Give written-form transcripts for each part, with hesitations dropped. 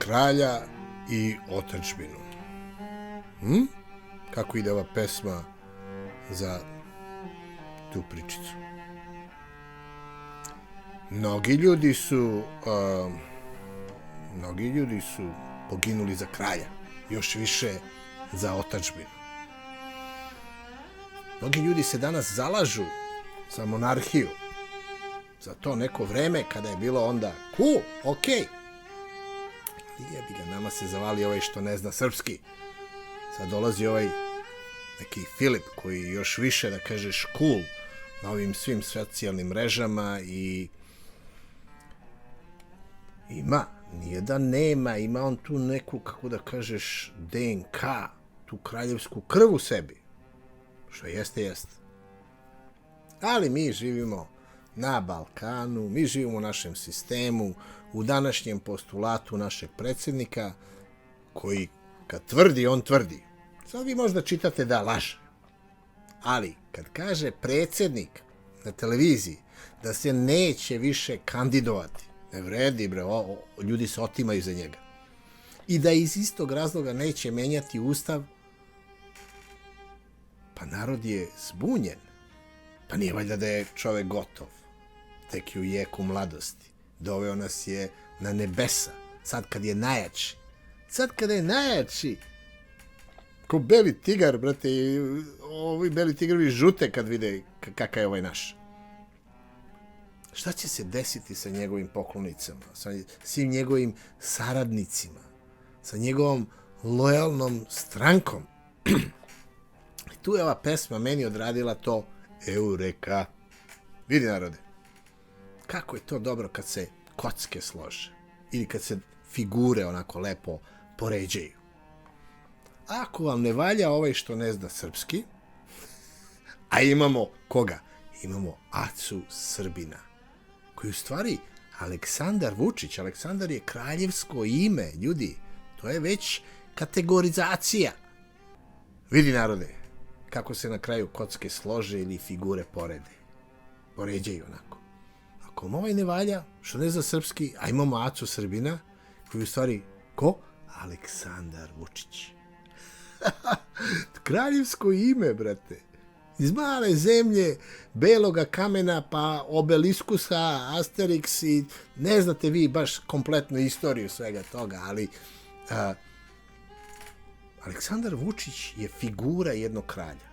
kralja i otadžbinu. Kako ide ova pesma za tu pričicu? Mnogi ljudi su poginuli za kralja, još više za otadžbinu. Mnogi ljudi se danas zalažu za monarhiju, za to neko vreme kada je bilo onda cool, okej. Jebi ga, nama se zavali ovaj što ne zna srpski. Sad dolazi ovaj neki Filip koji još više, da kažeš, cool na ovim svim socijalnim mrežama i nije da nema, ima on tu neku, kako da kažeš, DNK, tu kraljevsku krv u sebi. Što jeste. Ali mi živimo na Balkanu, mi živimo u našem sistemu, u današnjem postulatu našeg predsjednika, koji kad tvrdi, on tvrdi. Sad vi možda čitate da laže. Ali kad kaže predsjednik na televiziji da se neće više kandidovati, ne vredi, bre, ljudi se otimaju za njega. I da iz istog razloga neće menjati ustav, pa narod je zbunjen. Pa nije valjda da je čovek gotov. Tek je u jeku mladosti. Doveo nas je na nebesa. Sad kad je najjači. Ko beli tigar, brate, ovi beli tigrovi žute kad vide kakav je ovaj naš. Šta će se desiti sa njegovim poklonicama, sa svim njegovim saradnicima, sa njegovom lojalnom strankom? I tu je ova pesma meni odradila to eureka. Vidi, narode, kako je to dobro kad se kocke slože ili kad se figure onako lepo poređaju. Ako vam ne valja ovaj što ne zna srpski, a imamo koga? Imamo Acu Srbina, koji u stvari Aleksandar Vučić. Aleksandar je kraljevsko ime, ljudi. To je već kategorizacija. Vidi, narode, kako se na kraju kocke slože ili figure poređaju onako. Ako vam ovaj ne valja, što ne zna srpski, a imamo Acu Srbina, koji u stvari, ko? Aleksandar Vučić. Kraljevsko ime, brate. Iz male zemlje, beloga kamena, pa obeliskusa, Asterix i ne znate vi baš kompletnu istoriju svega toga, ali Aleksandar Vučić je figura jednog kralja.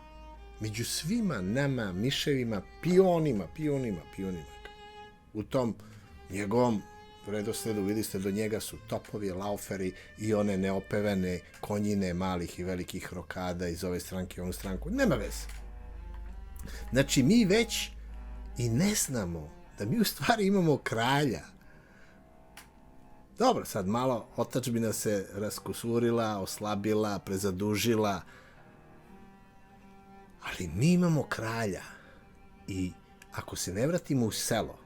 Među svima nama, miševima, pionima. U tom njegovom redosledu, vidite, do njega su topovi, lauferi i one neopevane konjine malih i velikih rokada iz ove stranke u onu stranku. Nema veze. Znači, mi već i ne znamo da mi u stvari imamo kralja. Dobro, sad malo otadžbina se raskusurila, oslabila, prezadužila, ali mi imamo kralja. I ako se ne vratimo u selo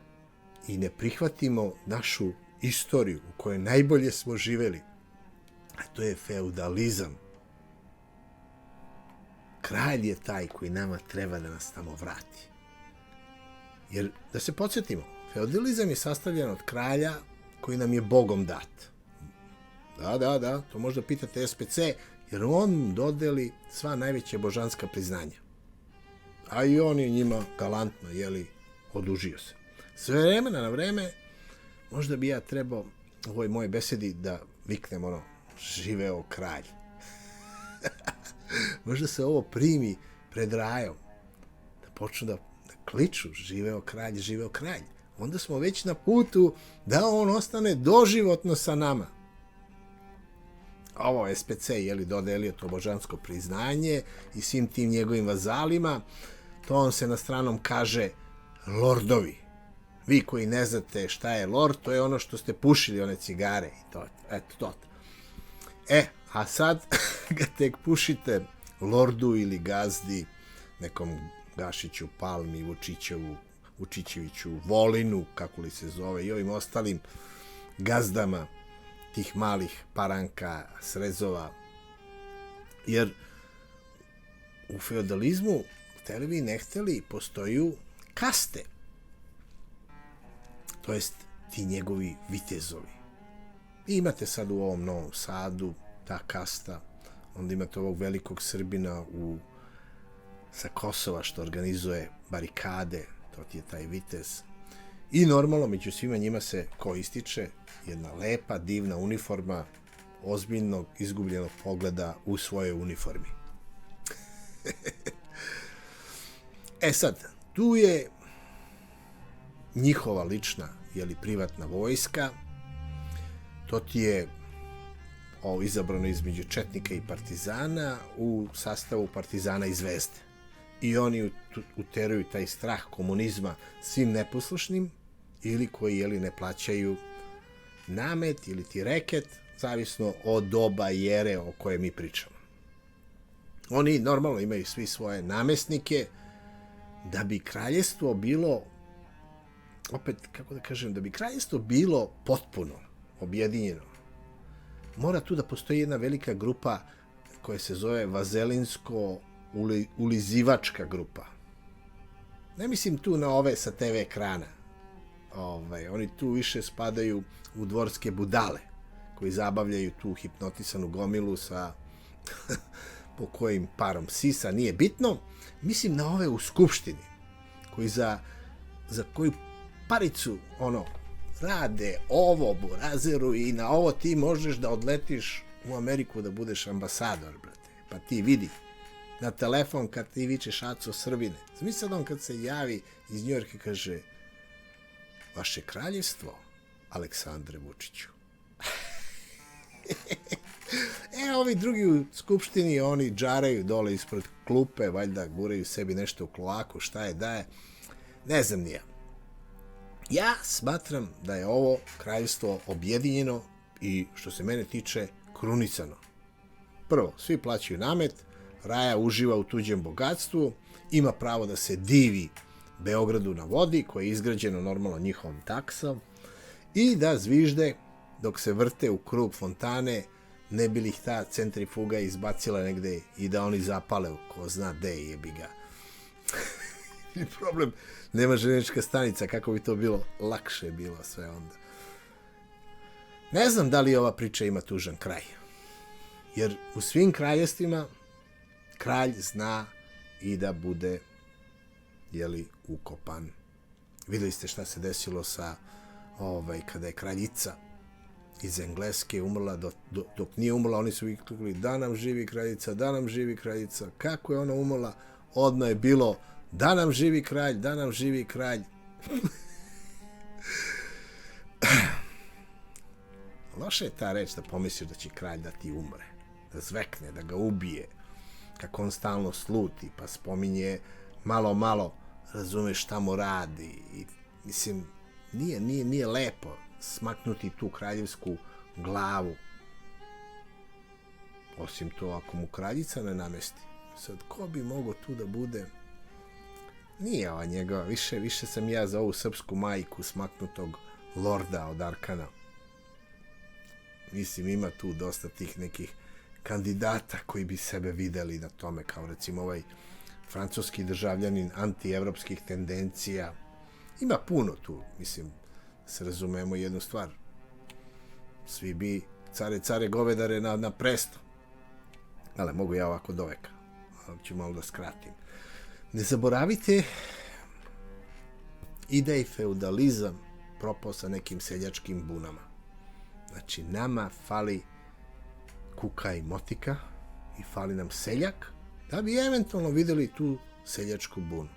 i ne prihvatimo našu istoriju u kojoj najbolje smo živeli, a to je feudalizam, kralj je taj koji nama treba da nas tamo vrati. Jer, da se podsjetimo, feudalizam je sastavljen od kralja koji nam je Bogom dat. Da, to možda pitate SPC, jer on dodeli sva najveća božanska priznanja. A i on je njima galantno, odužio se. Sve vremena na vreme, možda bi ja trebao u ovoj mojoj besedi da viknem živeo kralj. Možda se ovo primi pred rajom, da počnu da kliču živeo kralj. Onda smo već na putu da on ostane doživotno sa nama. Ovo SPC dodelio to božansko priznanje i svim tim njegovim vazalima, to on se na stranom kaže lordovi. Vi koji ne znate šta je lord, to je ono što ste pušili, one cigare i to. Eto to. A sad ga tek pušite lordu ili gazdi, nekom Gašiću, Palmi, Vučićeviću, Volinu, kako li se zove, i ovim ostalim gazdama tih malih paranka, srezova. Jer u feudalizmu, hteli vi ne hteli, postoju kaste. To jest ti njegovi vitezovi. I imate sad u ovom Novom Sadu, ta kasta, onda imate ovog velikog Srbina sa Kosova što organizuje barikade, to ti je taj vitez. I normalno, među svima njima se ko ističe jedna lepa, divna uniforma, ozbiljnog, izgubljenog pogleda u svojoj uniformi. Sad, tu je njihova lična, privatna vojska, to ti je izabrano između četnika i partizana u sastavu partizana i Zvezde. I oni uteruju taj strah komunizma svim neposlušnim ili koji ne plaćaju namet ili ti reket, zavisno od doba i ere o koje mi pričamo. Oni normalno imaju svi svoje namestnike da bi kraljestvo bilo, opet, kako da kažem, da bi kraljestvo bilo potpuno objedinjeno, mora tu da postoji jedna velika grupa koja se zove vazelinsko-ulizivačka grupa. Ne mislim tu na ove sa TV ekrana. Oni tu više spadaju u dvorske budale, koji zabavljaju tu hipnotisanu gomilu sa po kojim parom sisa, nije bitno. Mislim na ove u skupštini, koji za koju paricu rade ovo, burazeru, i na ovo ti možeš da odletiš u Ameriku da budeš ambasador, brate. Pa ti vidi na telefon kad ti vičeš Aco Srbine. Zamisli sad on kad se javi iz Njujorka, kaže: vaše kraljevstvo, Aleksandre Vučiću. Ovi drugi u skupštini, oni džaraju dole ispred klupe, valjda guraju sebi nešto u kloaku, šta je da je, ne znam ni ja. Ja smatram da je ovo kraljevstvo objedinjeno i, što se mene tiče, krunisano. Prvo, svi plaćaju namet, Raja uživa u tuđem bogatstvu, ima pravo da se divi Beogradu na vodi, koje je izgrađeno normalno njihovom taksom, i da zvižde dok se vrte u krug fontane, ne bi li ih ta centrifuga izbacila negde i da oni zapale, ko zna gde, jebi ga. I problem, nema željeznička stanica, kako bi to bilo lakše bilo sve onda. Ne znam da li ova priča ima tužan kraj. Jer u svim kraljevstvima kralj zna i da bude, ukopan. Videli ste šta se desilo sa kada je kraljica iz Engleske umrla, dok nije umrla, oni su vikli: da nam živi kraljica, da nam živi kraljica. Kako je ona umrla, odmah je bilo: da nam živi kralj, da nam živi kralj. Loša je ta reč da pomisliš da će kralj da ti umre, da zvekne, da ga ubije, kako on stalno sluti, pa spominje malo, razumeš šta mu radi. I, mislim, nije lepo smaknuti tu kraljevsku glavu. Osim to, ako mu kraljica ne namesti. Sad, ko bi mogao tu da bude? Nije ova njegova, više sam ja za ovu srpsku majku smaknutog lorda od Arkana. Mislim, ima tu dosta tih nekih kandidata koji bi sebe videli na tome, kao recimo ovaj francuski državljanin anti-evropskih tendencija. Ima puno tu, mislim, se razumemo jednu stvar. Svi bi care govedare na presto. Ali mogu ja ovako do veka. Ali ću malo da skratim. Ne zaboravite i da je feudalizam propao sa nekim seljačkim bunama. Znači, nama fali kuka i motika i fali nam seljak da bi eventualno videli tu seljačku bunu.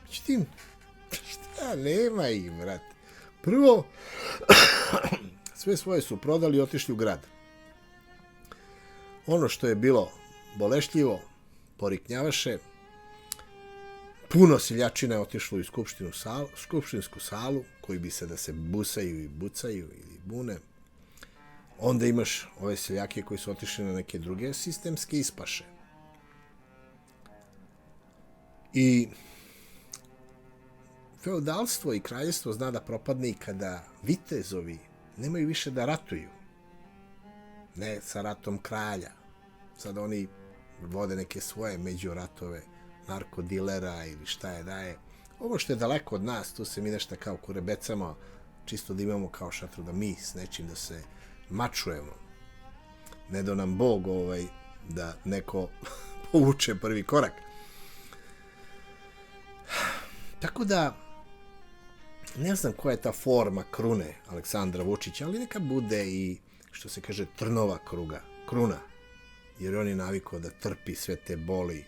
Međutim, šta, nema ih, brate. Prvo, sve svoje su prodali i otišli u grad. Ono što je bilo bolešljivo, poriknjavaše, puno seljačina je otišlo u skupštinsku salu, koji bi se da se busaju i bucaju ili bune. Onda imaš ove seljake koji su otišli na neke druge sistemske ispaše. I feudalstvo i kraljevstvo zna da propadne i kada vitezovi nemaju više da ratuju. Ne sa ratom kralja. Sad oni vode neke svoje međuratove, narkodilera ili šta je da je. Ovo što je daleko od nas, tu se mi nešto kao kurebecamo, čisto da imamo kao šatru da mi s nečim da se mačujemo. Ne do nam Bog da neko povuče prvi korak. Tako da, ne znam koja je ta forma krune Aleksandra Vučića, ali neka bude i, što se kaže, trnova kruna. Jer on je navikao da trpi sve te boli,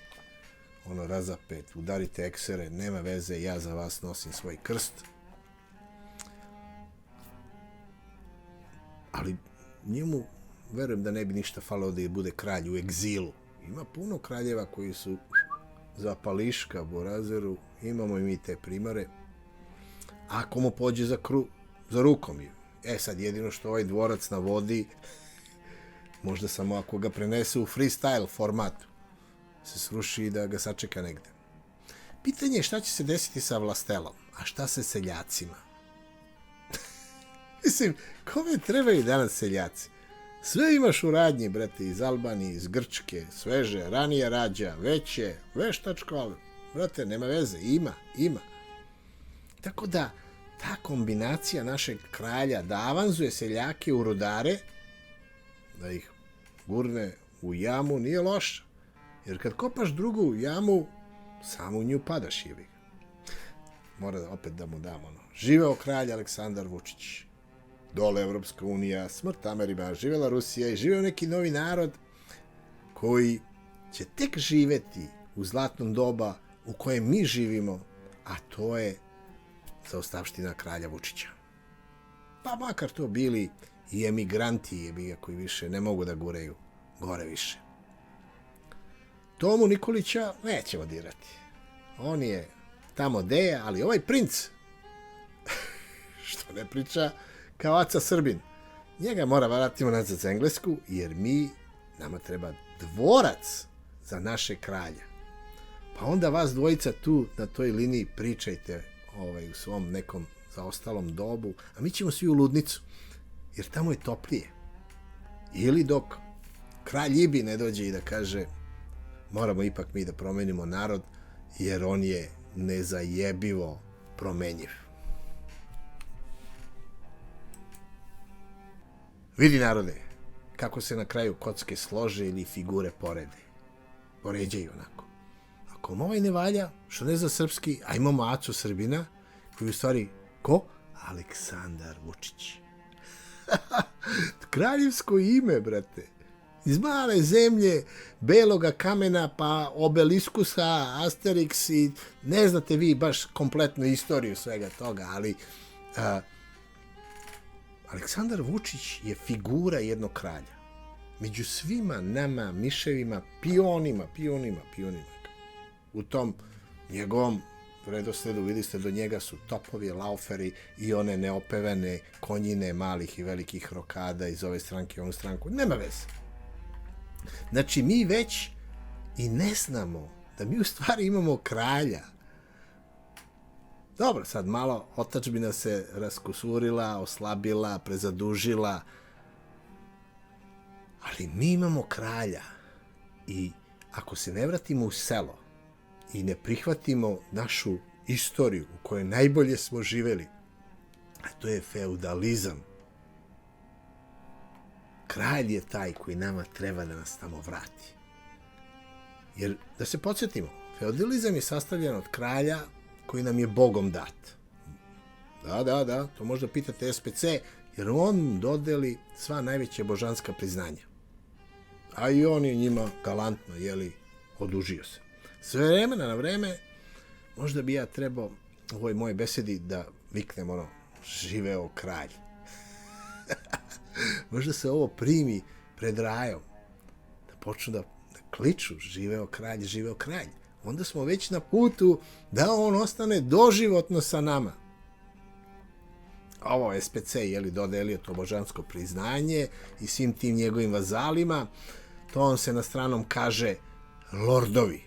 razapet, udarite eksere, nema veze, ja za vas nosim svoj krst. Ali njemu, verujem da ne bi ništa falilo da bude kralj u egzilu. Ima puno kraljeva koji su za Pališka, Borazeru, imamo i mi te primare. Ako mu pođe za rukom. Sad jedino što ovaj dvorac na vodi, možda samo ako ga prenese u freestyle formatu, se sruši i da ga sačeka negde. Pitanje je šta će se desiti sa vlastelom, a šta sa seljacima? Mislim, kome trebaju danas seljaci? Sve imaš u radnji, brate, iz Albanije, iz Grčke, sveže, ranije rađa, veće, veštačko, brate, nema veze, ima. Tako da, ta kombinacija našeg kralja da avanzuje seljake u rudare, da ih gurne u jamu, nije loša. Jer kad kopaš drugu jamu, samo u nju padaš, jebi. Mora opet da mu damo živeo kralj Aleksandar Vučić. Dole Evropska unija, smrt Amerima, živela Rusija i živeo neki novi narod koji će tek živeti u zlatnom doba u kojem mi živimo, a to je zaostavština kralja Vučića. Pa makar to bili i emigranti, koji više ne mogu da gureju gore više. Tomu Nikolića nećemo dirati. On je tamo deja, ali ovaj princ, što ne priča kao Aca Srbin, njega mora vratimo nazad za Englesku, jer nama treba dvorac za naše kralja. Pa onda vas dvojica tu na toj liniji pričajte u svom nekom zaostalom dobu, a mi ćemo svi u ludnicu, jer tamo je toplije. Ili dok kralj Ibi ne dođe i da kaže moramo ipak mi da promenimo narod, jer on je nezajebivo promenjiv. Vidi narode, kako se na kraju kocke slože ili figure porede. Poređaju onako. Ako mu ovaj ne valja, što ne zna srpski, a imamo Acu Srbina, koji u stvari, ko? Aleksandar Vučić. Kraljevsko ime, brate. Iz male zemlje, beloga kamena, pa obeliskusa, Asterix i ne znate vi baš kompletnu istoriju svega toga, ali Aleksandar Vučić je figura jednog kralja. Među svima nama, miševima, pionima. U tom njegovom redosledu, videli ste, do njega su topovi, lauferi i one neopevane konjine malih i velikih rokada iz ove stranke, onu stranku. Nema veze. Znači, mi već i ne znamo da mi u stvari imamo kralja. Dobro, sad malo otadžbina se raskusurila, oslabila, prezadužila, ali mi imamo kralja i ako se ne vratimo u selo i ne prihvatimo našu istoriju u kojoj najbolje smo živeli, a to je feudalizam, kralj je taj koji nama treba da nas tamo vrati. Jer, da se podsjetimo, feudalizam je sastavljen od kralja koji nam je Bogom dat. Da, to možda pitate SPC, jer on dodeli sva najveća božanska priznanja. A i on je njima galantno, odužio se. Sve vremena na vreme, možda bi ja trebao u ovoj moje besedi da viknem živeo kralj. Možda se ovo primi pred rajom, da počnu da kliču živeo kralj. Onda smo već na putu da on ostane doživotno sa nama. Ovo SPC dodelio to božansko priznanje i svim tim njegovim vazalima, to on se na stranom kaže lordovi.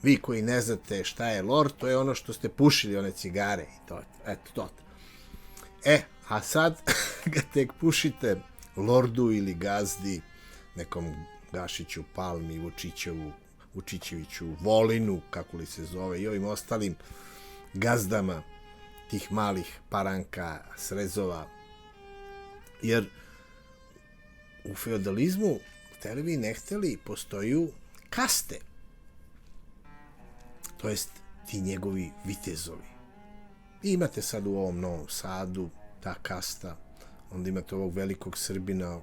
Vi koji ne znate šta je lord, to je ono što ste pušili, one cigare i to. Eto, to. A sad ga tek pušite lordu ili gazdi, nekom Gašiću, Palmi, Vučićeviću, Volinu, kako li se zove, i ovim ostalim gazdama tih malih paranka, srezova. Jer u feudalizmu, hteli vi ne hteli, postoju kaste. To jest ti njegovi vitezovi. I imate sad u ovom Novom Sadu ta kasta, onda imate ovog velikog Srbina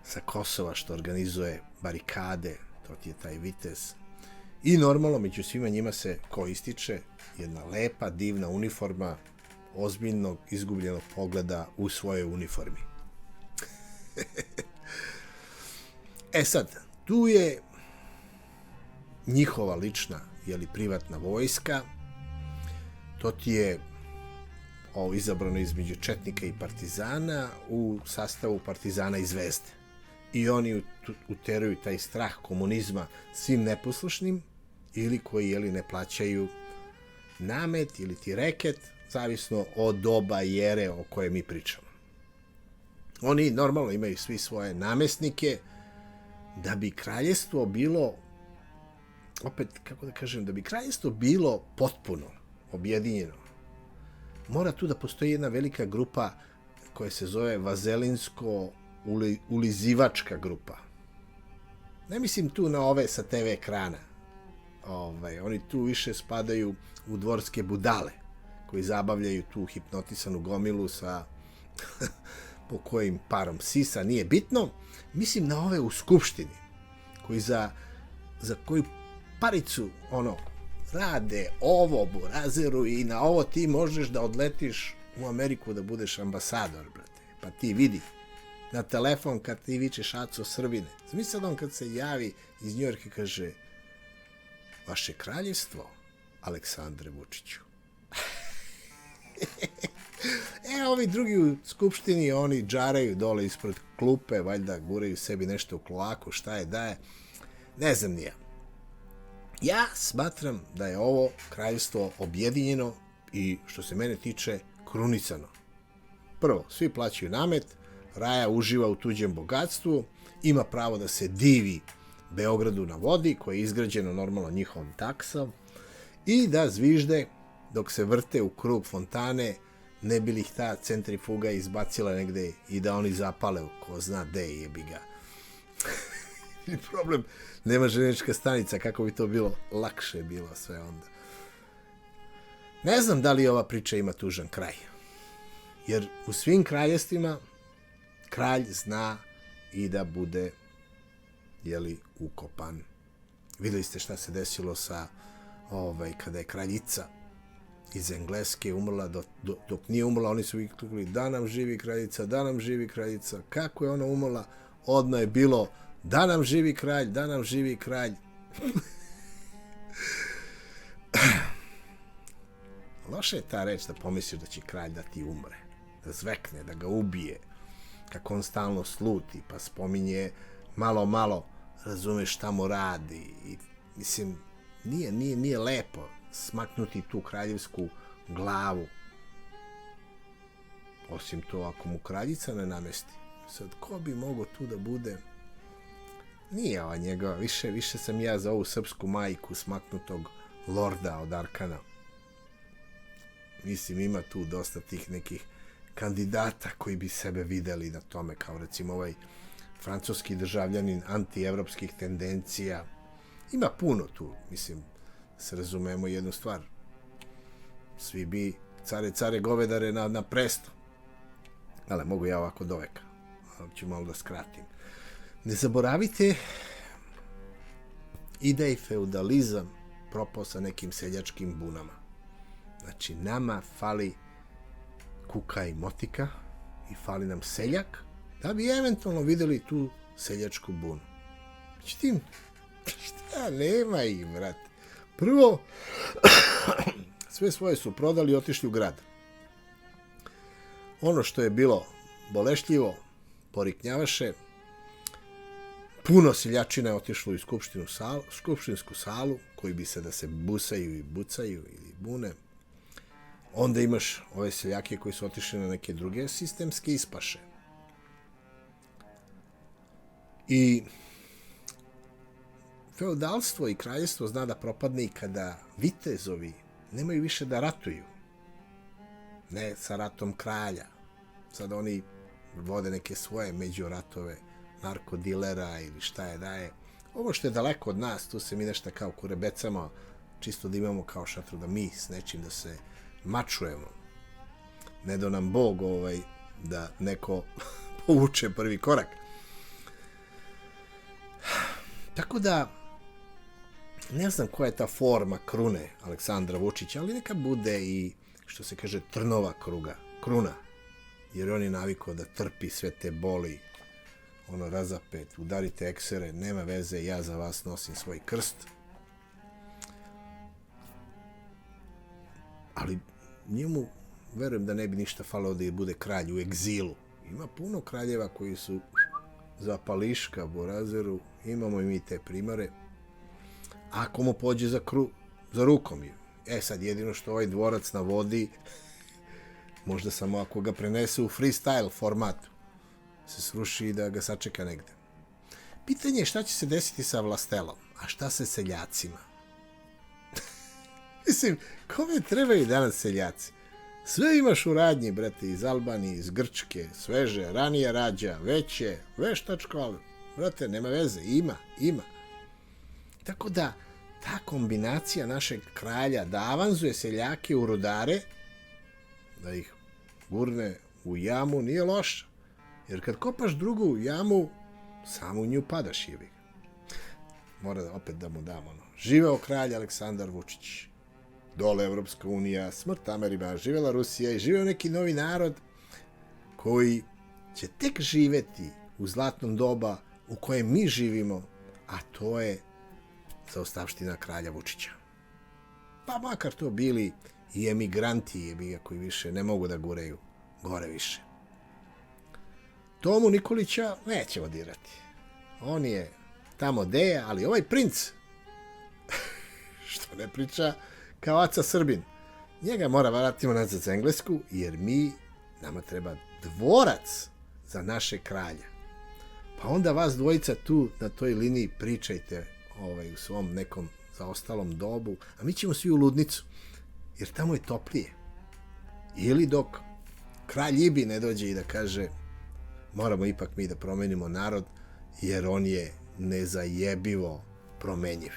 sa Kosova što organizuje barikade, to ti je taj vitez. I normalno, među svima njima se ko ističe jedna lepa, divna uniforma, ozbiljnog, izgubljenog pogleda u svojoj uniformi. Sad, tu je njihova lična, privatna vojska, to ti je izabrano između četnika i partizana u sastavu partizana i Zvezde. I oni uteruju taj strah komunizma svim neposlušnim ili koji ne plaćaju namet ili ti reket, zavisno od doba i ere o kojoj mi pričamo. Oni normalno imaju svi svoje namestnike da bi kraljestvo bilo, opet, kako da kažem, da bi kraljestvo bilo potpuno objedinjeno. Mora tu da postoji jedna velika grupa koja se zove vazelinsko-ulizivačka grupa. Ne mislim tu na ove sa TV ekrana. Oni tu više spadaju u dvorske budale koji zabavljaju tu hipnotisanu gomilu sa po kojim parom sisa, nije bitno. Mislim na ove u skupštini koji za koju paricu rade ovo burazeru i na ovo ti možeš da odletiš u Ameriku da budeš ambasador, brate. Pa ti vidi na telefon kad ti vičeš Aco Srbine. Zamisli on kad se javi iz Njujorka i kaže: vaše kraljevstvo, Aleksandre Vučiću. Ovi drugi u skupštini, oni džaraju dole ispred klupe, valjda guraju sebi nešto u kloaku, šta je, da je, ne znam ni ja. Ja smatram da je ovo kraljevstvo objedinjeno i, što se mene tiče, krunicano. Prvo, svi plaćaju namet, Raja uživa u tuđem bogatstvu, ima pravo da se divi Beogradu na vodi, koje je izgrađeno normalno njihovom taksom, i da zvižde dok se vrte u krug fontane, ne bi li ih ta centrifuga izbacila negde i da oni zapale u ko zna gde, jebi ga. I problem, nema željeznička stanica, kako bi to bilo lakše bilo sve onda. Ne znam da li ova priča ima tužan kraj. Jer u svim kraljevstvima kralj zna i da bude ukopan. Videli ste šta se desilo sa kada je kraljica iz Engleske umrla, dok nije umrla, oni su vikli da nam živi kraljica, da nam živi kraljica. Kako je ona umrla? Odmah je bilo da nam živi kralj, da nam živi kralj. Loša je ta reč da pomisliš da će kralj da ti umre, da zvekne, da ga ubije, kako on stalno sluti, pa spominje malo, razumeš šta mu radi. I, mislim, nije lepo smaknuti tu kraljevsku glavu. Osim to, ako mu kraljica ne namesti. Sad, ko bi mogao tu da bude? Nije ova njegova, više sam ja za ovu srpsku majku smaknutog lorda od Arkana. Mislim, ima tu dosta tih nekih kandidata koji bi sebe videli na tome, kao recimo ovaj francuski državljanin anti-evropskih tendencija. Ima puno tu, mislim, se razumemo jednu stvar. Svi bi care govedare na presto. Ali mogu ja ovako do veka. Ali ću malo da skratim. Ne zaboravite i da je feudalizam propao sa nekim seljačkim bunama. Znači, nama fali kuka i motika i fali nam seljak da bi eventualno videli tu seljačku bunu. Međutim, šta, nema ih, brate. Prvo, sve svoje su prodali i otišli u grad. Ono što je bilo bolešljivo, poriknjavaše, puno seljačina je otišlo u skupštinsku salu, koji bi se da se busaju i bucaju ili bune. Onda imaš ove seljake koji su otišli na neke druge sistemske ispaše. I feudalstvo i kraljevstvo zna da propadne i kada vitezovi nemaju više da ratuju. Ne sa ratom kralja. Sad oni vode neke svoje međuratove, narkodilera ili šta je da je. Ovo što je daleko od nas, tu se mi nešto kao kurebecamo, čisto da imamo kao šatru da mi s nečim da se mačujemo. Ne da nam Bog da neko povuče prvi korak. Tako da, ne znam koja je ta forma krune Aleksandra Vučića, ali neka bude i, što se kaže, trnova kruna. Jer on je navikao da trpi sve te boli, razapet, udarite eksere, nema veze, ja za vas nosim svoj krst. Ali njemu, verujem da ne bi ništa falilo da bude kralj u egzilu. Ima puno kraljeva koji su za pališka Borazeru, imamo i mi te primare. Ako mu pođe za rukom. Sad jedino što ovaj dvorac na vodi, možda samo ako ga prenese u freestyle formatu, se sruši i da ga sačeka negde. Pitanje je šta će se desiti sa vlastelom, a šta sa seljacima? Mislim, kome trebaju danas seljaci? Sve imaš u radnji, brate, iz Albanije, iz Grčke, sveže, ranije rađa, veće, veštačko, ali, brate, nema veze, ima. Tako da, ta kombinacija našeg kralja da avanzuje seljake u rudare, da ih gurne u jamu, nije loša. Jer kad kopaš drugu jamu, samo u nju padaš, jebi. Mora opet da mu damo živeo kralj Aleksandar Vučić. Dole Evropska unija, smrt Amerima, živela Rusija i živeo neki novi narod koji će tek živeti u zlatnom doba u kojem mi živimo, a to je zaostavština kralja Vučića. Pa makar to bili i emigranti koji više ne mogu da gureju gore više. Tomu Nikolića nećemo dirati. On je tamo deja, ali ovaj princ, što ne priča kao Aca Srbin, njega mora vratimo nazad za Englesku, jer nama treba dvorac za naše kralja. Pa onda vas dvojica tu na toj liniji pričajte u svom nekom zaostalom dobu, a mi ćemo svi u ludnicu, jer tamo je toplije. Ili dok kralj Ibi ne dođe i da kaže moramo ipak mi da promenimo narod, jer on je nezajebivo promenjiv.